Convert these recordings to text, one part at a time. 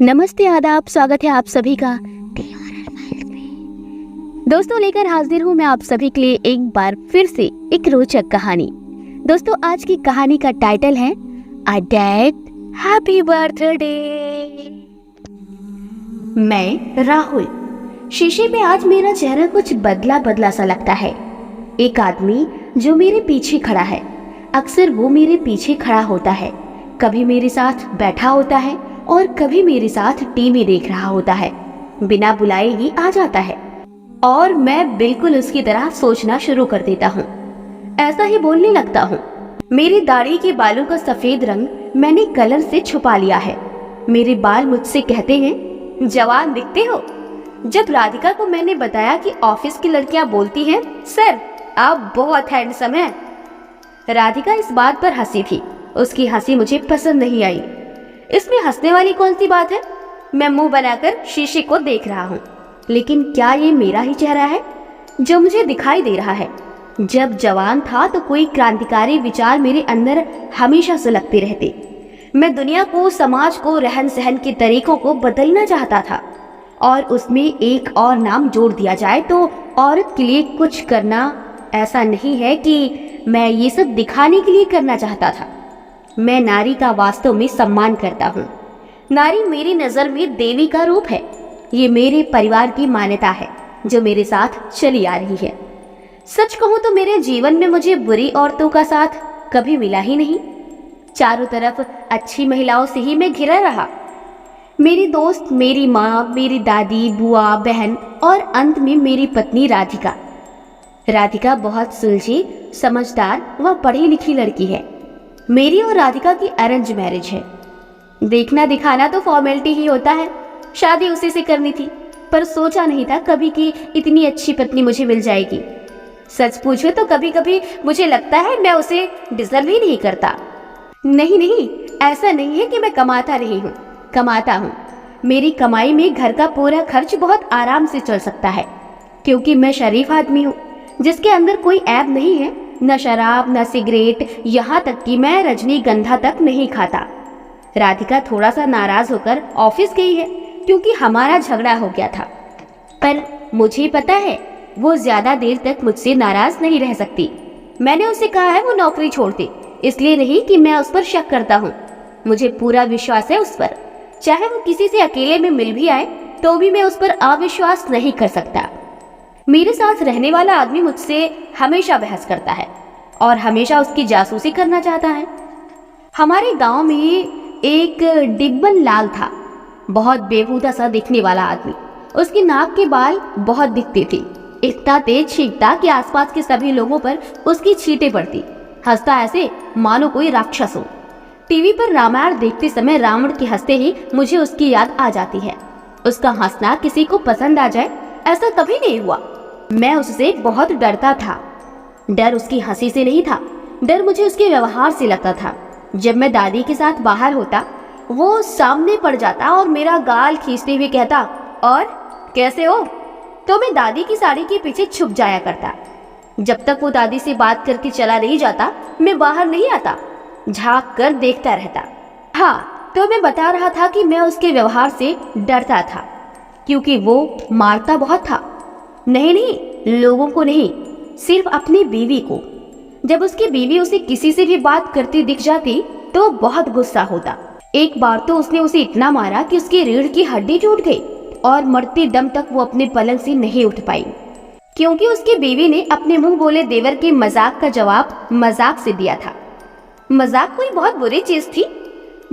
नमस्ते, आदाब, स्वागत है आप सभी का TRR फाइल्स में। दोस्तों, लेकर हाजिर हूँ मैं आप सभी के लिए एक बार फिर से एक रोचक कहानी। दोस्तों, आज की कहानी का टाइटल है अ डैड हैप्पी बर्थडे। मैं राहुल। शीशे में आज मेरा चेहरा कुछ बदला बदला सा लगता है। एक आदमी जो मेरे पीछे खड़ा है, अक्सर वो मेरे पीछे खड़ा होता है, कभी मेरे साथ बैठा होता है और कभी मेरे साथ टीवी देख रहा होता है। बिना बुलाए ही आ जाता है और मैं बिल्कुल उसकी तरह सोचना शुरू कर देता हूँ। ऐसा ही बोलने लगता हूँ। मेरी दाढ़ी के बालों का सफेद रंग मैंने कलर से छुपा लिया है। मेरे बाल मुझसे कहते हैं, जवान दिखते हो। जब राधिका को मैंने बताया कि ऑफिस की लड़कियां बोलती हैं, सर आप बहुत हैंडसम हैं, राधिका इस बात पर हंसी थी। उसकी हंसी मुझे पसंद नहीं आई। इसमें हंसने वाली कौन सी बात है? मैं मुंह बनाकर शीशे को देख रहा हूँ, लेकिन क्या ये मेरा ही चेहरा है जो मुझे दिखाई दे रहा है? जब जवान था तो कोई क्रांतिकारी विचार मेरे अंदर हमेशा सुलगते रहते। मैं दुनिया को, समाज को, रहन सहन के तरीकों को बदलना चाहता था और उसमें एक और नाम जोड़ दिया जाए तो औरत के लिए कुछ करना। ऐसा नहीं है कि मैं ये सब दिखाने के लिए करना चाहता था। मैं नारी का वास्तव में सम्मान करता हूँ। नारी मेरी नज़र में देवी का रूप है। ये मेरे परिवार की मान्यता है जो मेरे साथ चली आ रही है। सच कहूँ तो मेरे जीवन में मुझे बुरी औरतों का साथ कभी मिला ही नहीं। चारों तरफ अच्छी महिलाओं से ही मैं घिरा रहा। मेरी दोस्त, मेरी माँ, मेरी दादी, बुआ, बहन और अंत में मेरी पत्नी राधिका। राधिका बहुत सुलझी, समझदार व पढ़ी लिखी लड़की है। मेरी और राधिका की अरेंज मैरिज है। देखना दिखाना तो फॉर्मेलिटी ही होता है। शादी उसी से करनी थी, पर सोचा नहीं था कभी कि इतनी अच्छी पत्नी मुझे मिल जाएगी। सच पूछो तो कभी कभी मुझे लगता है मैं उसे डिजर्व ही नहीं करता। नहीं, ऐसा नहीं है कि मैं कमाता नहीं हूँ, कमाता हूँ। मेरी कमाई में घर का पूरा खर्च बहुत आराम से चल सकता है, क्योंकि मैं शरीफ आदमी हूँ जिसके अंदर कोई ऐब नहीं है। न शराब, न सिगरेट, यहाँ तक कि मैं रजनीगंधा तक नहीं खाता। राधिका थोड़ा सा नाराज होकर ऑफिस गई है क्योंकि हमारा झगड़ा हो गया था, पर मुझे पता है वो ज्यादा देर तक मुझसे नाराज नहीं रह सकती। मैंने उसे कहा है वो नौकरी छोड़ दे, इसलिए नहीं कि मैं उस पर शक करता हूँ। मुझे पूरा विश्वास है उस पर। चाहे वो किसी से अकेले में मिल भी आए तो भी मैं उस पर अविश्वास नहीं कर सकता। मेरे साथ रहने वाला आदमी मुझसे हमेशा बहस करता है और हमेशा उसकी जासूसी करना चाहता है। हमारे गांव में एक डिब्बन लाल था, बहुत बेहुदा सा दिखने वाला आदमी। उसकी नाक के बाल बहुत दिखते थे, इतना तेज छींकता कि आसपास के सभी लोगों पर उसकी छींटें पड़ती। हंसता ऐसे मानो कोई राक्षस हो। टीवी पर रामायण देखते समय रावण के हंसते ही मुझे उसकी याद आ जाती है। उसका हंसना किसी को पसंद आ जाए ऐसा कभी नहीं हुआ। मैं उससे बहुत डरता था। डर उसकी हंसी से नहीं था, डर मुझे उसके व्यवहार से लगता था। जब मैं दादी के साथ बाहर होता, वो सामने पड़ जाता और मेरा गाल खींचते हुए कहता, और कैसे हो? तो मैं दादी की साड़ी के पीछे छुप जाया करता। जब तक वो दादी से बात करके चला नहीं जाता, मैं बाहर नहीं आता, झांक कर देखता रहता। हाँ, तो मैं बता रहा था कि मैं उसके व्यवहार से डरता था क्योंकि वो मारता बहुत था। नहीं, लोगों को नहीं, सिर्फ अपनी बीवी को। जब उसकी बीवी उसे किसी से भी बात करती दिख जाती तो बहुत गुस्सा होता। एक बार तो उसने उसे इतना मारा कि उसकी रीढ़ की हड्डी टूट गई और मरते दम तक वो अपने पलंग से नहीं उठ पाई, क्योंकि उसकी बीवी ने अपने मुंह बोले देवर के मजाक का जवाब मजाक से दिया था। मजाक कोई बहुत बुरी चीज थी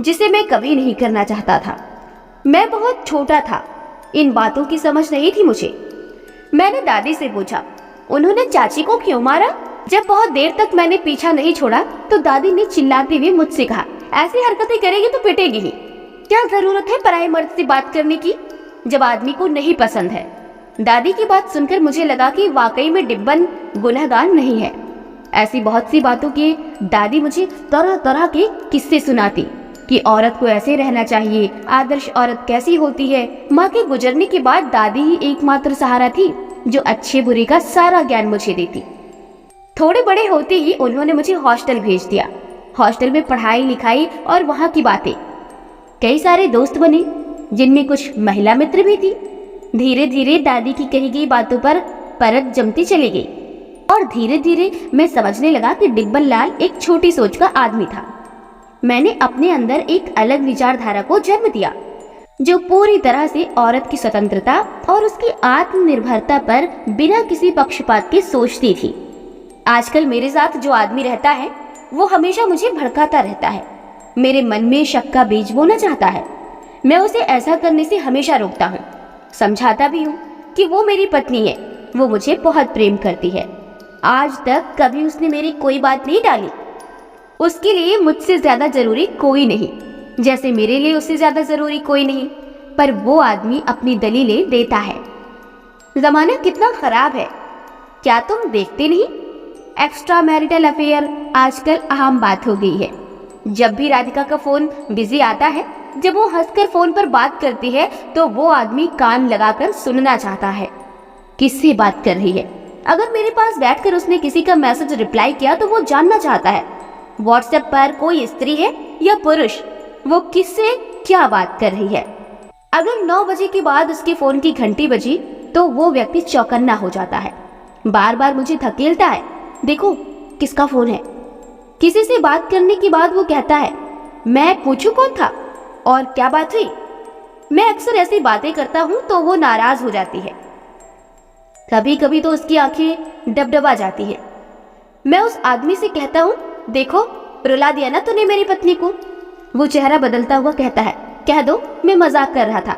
जिसे मैं कभी नहीं करना चाहता था। मैं बहुत छोटा था, इन बातों की समझ नहीं थी मुझे। मैंने दादी से पूछा, उन्होंने चाची को क्यों मारा? जब बहुत देर तक मैंने पीछा नहीं छोड़ा तो दादी ने चिल्लाते हुए मुझसे कहा, ऐसी हरकतें करेगी तो पिटेगी ही। क्या जरूरत है पराये मर्द से बात करने की जब आदमी को नहीं पसंद है? दादी की बात सुनकर मुझे लगा कि वाकई में डिब्बन गुनहगार नहीं है। ऐसी बहुत सी बातों के दादी मुझे तरह तरह के किस्से सुनाती कि औरत को ऐसे रहना चाहिए, आदर्श औरत कैसी होती है। माँ के गुजरने के बाद दादी ही एकमात्र सहारा थी जो अच्छे बुरे का सारा ज्ञान मुझे देती। थोड़े बड़े होते ही उन्होंने मुझे हॉस्टल भेज दिया। हॉस्टल में पढ़ाई लिखाई और वहाँ की बातें, कई सारे दोस्त बने। जिनमें कुछ महिला मित्र भी थी। धीरे धीरे दादी की कही गई बातों पर परत जमती चली गई और धीरे धीरे मैं समझने लगा कि डिब्बन लाल एक छोटी सोच का आदमी था। मैंने अपने अंदर एक अलग विचारधारा को जन्म दिया जो पूरी तरह से औरत की स्वतंत्रता और उसकी आत्मनिर्भरता पर बिना किसी पक्षपात के सोचती थी। आजकल मेरे साथ जो आदमी रहता है वो हमेशा मुझे भड़काता रहता है, मेरे मन में शक का बीज बोना चाहता है। मैं उसे ऐसा करने से हमेशा रोकता हूँ, समझाता भी हूँ कि वो मेरी पत्नी है, वो मुझे बहुत प्रेम करती है। आज तक कभी उसने मेरी कोई बात नहीं टाली। उसके लिए मुझसे ज्यादा जरूरी कोई नहीं, जैसे मेरे लिए उससे ज्यादा जरूरी कोई नहीं। पर वो आदमी अपनी दलीलें देता है। जमाना कितना खराब है, क्या तुम देखते नहीं? एक्स्ट्रा मैरिटल अफेयर आजकल आम बात हो गई है। जब भी राधिका का फोन बिजी आता है, जब वो हंसकर फोन पर बात करती है तो वो आदमी कान लगाकर सुनना चाहता है किससे बात कर रही है। अगर मेरे पास बैठकर उसने किसी का मैसेज रिप्लाई किया तो वो जानना चाहता है व्हाट्सएप पर कोई स्त्री है या पुरुष, वो किससे क्या बात कर रही है। अगर 9 बजे के बाद उसके फोन की घंटी बजी तो वो व्यक्ति चौकन्ना हो जाता है, बार बार मुझे धकेलता है, देखो किसका फोन है। किसी से बात करने के बाद वो कहता है, मैं पूछूं कौन था और क्या बात हुई। मैं अक्सर ऐसी बातें करता हूँ तो वो नाराज हो जाती है। कभी कभी तो उसकी आंखें डबडबा जाती है। मैं उस आदमी से कहता हूँ, देखो रुला दिया ना तूने मेरी पत्नी को। वो चेहरा बदलता हुआ कहता है, कह दो मैं मजाक कर रहा था,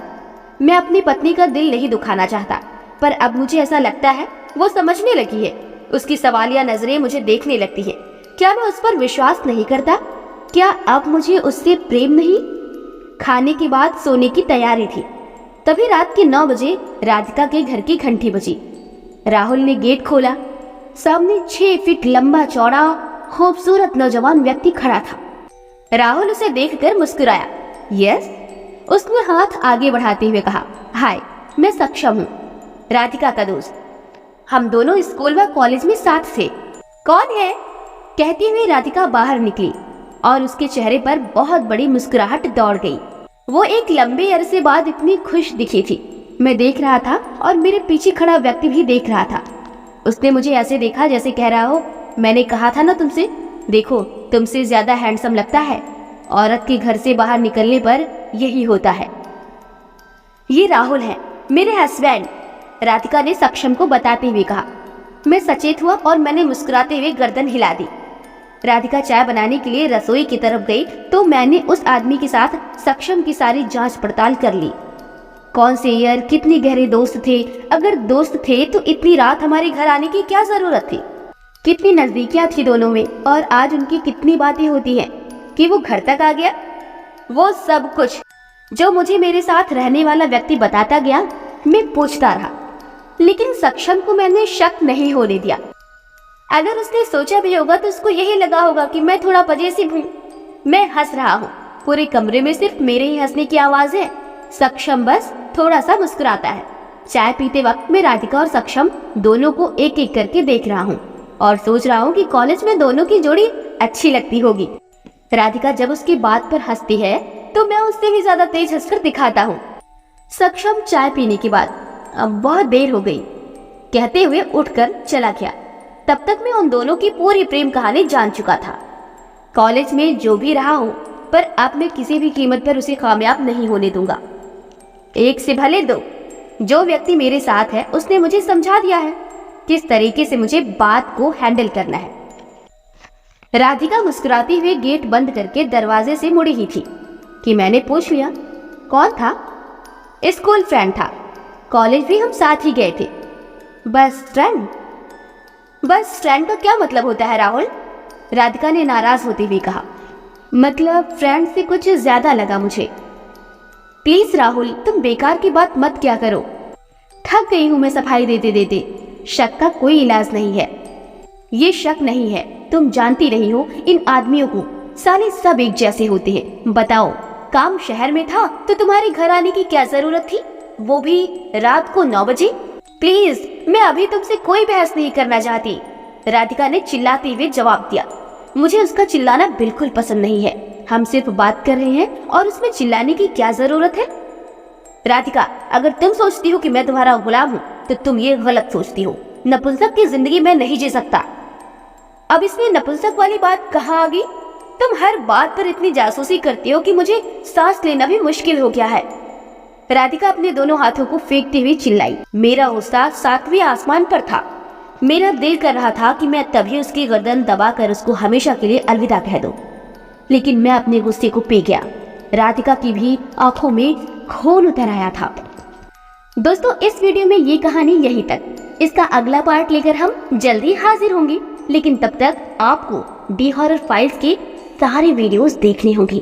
मैं अपनी पत्नी का दिल नहीं दुखाना चाहता। पर अब मुझे ऐसा लगता है वो समझने लगी है। उसकी सवालिया नजरें मुझे देखने लगती है। क्या मैं उस पर विश्वास नहीं करता? क्या अब मुझे उससे प्रेम नहीं? खाने के बाद सोने की तैयारी थी। तभी रात के 9 बजे राधिका के घर की घंटी बजी। राहुल ने गेट खोला। सामने 6 फीट लंबा चौड़ा खूबसूरत नौजवान व्यक्ति खड़ा था। राहुल उसे देखकर मुस्कुराया। यस, उसने हाथ आगे बढ़ाते हुए कहा, हाय मैं सक्षम हूँ, राधिका का दोस्त। हम दोनों स्कूल व कॉलेज में साथ थे। कौन है? कहती हुई राधिका बाहर निकली और उसके चेहरे पर बहुत बड़ी मुस्कुराहट दौड़ गई। वो एक लंबे अरसे बाद इतनी खुश दिखी थी। मैं देख रहा था और मेरे पीछे खड़ा व्यक्ति भी देख रहा था। उसने मुझे ऐसे देखा जैसे कह रहा हो, मैंने कहा था ना तुमसे, देखो तुमसे ज्यादा हैंडसम लगता है। औरत के घर से बाहर निकलने पर यही होता है। ये राहुल है, मेरे हस्बैंड, राधिका ने सक्षम को बताते हुए कहा। मैं सचेत हुआ और मैंने मुस्कुराते हुए गर्दन हिला दी। राधिका चाय बनाने के लिए रसोई की तरफ गई तो मैंने उस आदमी के साथ सक्षम की सारी जांच पड़ताल कर ली। कौन से ईयर, कितने गहरे दोस्त थे, अगर दोस्त थे तो इतनी रात हमारे घर आने की क्या जरूरत थी, कितनी नजदीकियां थी दोनों में, और आज उनकी कितनी बातें होती हैं कि वो घर तक आ गया। वो सब कुछ जो मुझे मेरे साथ रहने वाला व्यक्ति बताता गया, मैं पूछता रहा, लेकिन सक्षम को मैंने शक नहीं होने दिया। अगर उसने सोचा भी होगा तो उसको यही लगा होगा कि मैं थोड़ा पजेसिव हूँ। मैं हंस रहा हूँ, पूरे कमरे में सिर्फ मेरे ही हंसने की आवाज है। सक्षम बस थोड़ा सा मुस्कुराता है। चाय पीते वक्त मैं राधिका और सक्षम दोनों को एक एक करके देख रहा हूँ और सोच रहा हूँ कि कॉलेज में दोनों की जोड़ी अच्छी लगती होगी। राधिका जब उसकी बात पर हंसती है तो मैं उससे भी ज्यादा तेज हंसकर दिखाता हूँ। सक्षम चाय पीने के बाद, अब बहुत देर हो गई, कहते हुए उठकर चला गया। तब तक मैं उन दोनों की पूरी प्रेम कहानी जान चुका था। कॉलेज में जो भी रहा हूँ, पर अब मैं किसी भी कीमत पर उसे कामयाब नहीं होने दूंगा। एक से भले दो, जो व्यक्ति मेरे साथ है उसने मुझे समझा दिया है किस तरीके से मुझे बात को हैंडल करना है। राधिका मुस्कुराती हुए गेट बंद करके दरवाजे से मुड़ी ही थी कि मैंने पूछ लिया, कौन था? स्कूल फ्रेंड था, कॉलेज भी हम साथ ही गए थे। बस फ्रेंड? बस फ्रेंड का क्या मतलब होता है राहुल? राधिका ने नाराज होते हुए कहा। मतलब फ्रेंड से कुछ ज्यादा लगा मुझे। प्लीज राहुल, तुम बेकार की बात मत क्या करो। थक गई हूं मैं सफाई देते देते। शक का कोई इलाज नहीं है। ये शक नहीं है, तुम जानती रही हो इन आदमियों को, साले सब एक जैसे होते हैं। बताओ, काम शहर में था तो तुम्हारे घर आने की क्या जरूरत थी, वो भी रात को 9 बजे? प्लीज, मैं अभी तुमसे कोई बहस नहीं करना चाहती, राधिका ने चिल्लाते हुए जवाब दिया। मुझे उसका चिल्लाना बिल्कुल पसंद नहीं है। हम सिर्फ बात कर रहे हैं और उसमें चिल्लाने की क्या जरूरत है? राधिका, अगर तुम सोचती हो कि मैं तुम्हारा गुलाम हूँ तो तुम ये गलत सोचती हो। नपुंसक की जिंदगी मैं नहीं जी सकता। अब इसमें नपुंसक वाली बात कहाँ आ गई? तुम हर बात पर इतनी जासूसी करती हो कि मुझे सांस लेना भी मुश्किल हो गया है। राधिका अपने दोनों हाथों को फेंकते हुए चिल्लाई। मेरा गुस्सा 7वें आसमान पर था। मेरा दिल कर रहा था कि मैं तभी उसकी गर्दन दबाकर उसको हमेशा के लिए अलविदा कह दूं, लेकिन मैं अपने गुस्से को पी गया। राधिका की भी आंखों में खून उतर आया था। दोस्तों, इस वीडियो में ये कहानी यहीं तक। इसका अगला पार्ट लेकर हम जल्दी हाजिर होंगे, लेकिन तब तक आपको डी हॉरर फाइल्स के सारे वीडियोस देखने होंगे।